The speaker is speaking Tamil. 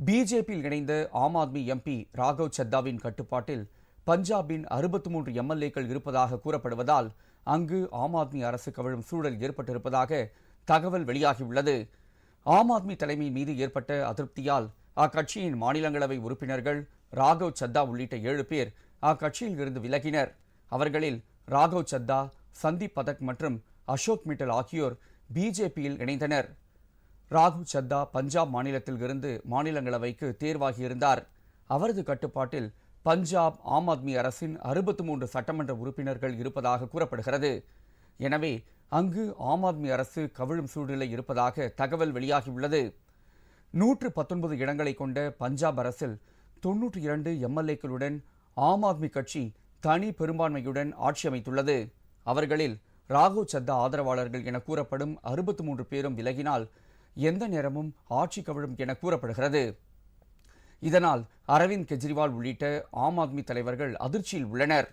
பிஜேபியில் இணைந்த ஆம் ஆத்மி எம்பி ராகவ் சத்தாவின் கட்டுப்பாட்டில் பஞ்சாபின் 63 எம்எல்ஏக்கள் இருப்பதாக கூறப்படுவதால் அங்கு ஆம் ஆத்மி அரசு கவிழும் சூழல் ஏற்பட்டிருப்பதாக தகவல் வெளியாகியுள்ளது. ஆம் ஆத்மி தலைமை மீது ஏற்பட்ட அதிருப்தியால் அக்கட்சியின் மாநிலங்களவை உறுப்பினர்கள் ராகவ் சத்தா உள்ளிட்ட 7 பேர் அக்கட்சியில் இருந்து விலகினர். அவர்களில் ராகவ் சத்தா, சந்தீப் பதக் மற்றும் அசோக் மிட்டல் ஆகியோர் பிஜேபியில் இணைந்தனர். ராகவ் சத்தா பஞ்சாப் மாநிலத்தில் இருந்து மாநிலங்களவைக்கு தேர்வாகியிருந்தார். அவரது கட்டுப்பாட்டில் பஞ்சாப் ஆம் ஆத்மி அரசின் 63 சட்டமன்ற உறுப்பினர்கள் இருப்பதாக கூறப்படுகிறது. எனவே அங்கு ஆம் ஆத்மி அரசு கவிழும் சூழ்நிலை இருப்பதாக தகவல் வெளியாகியுள்ளது. 119 இடங்களை கொண்ட பஞ்சாப் அரசில் 92 எம்எல்ஏக்களுடன் ஆம் ஆத்மி கட்சி தனி பெரும்பான்மையுடன் ஆட்சி அமைத்துள்ளது. அவர்களில் ராகவ் சத்தா ஆதரவாளர்கள் என கூறப்படும் 63 பேரும் விலகினால் எந்த நேரமும் ஆட்சி கவிழும் என கூறப்படுகிறது. இதனால் அரவிந்த் கெஜ்ரிவால் உள்ளிட்ட ஆம் ஆத்மி தலைவர்கள் அதிர்ச்சியில் உள்ளனர்.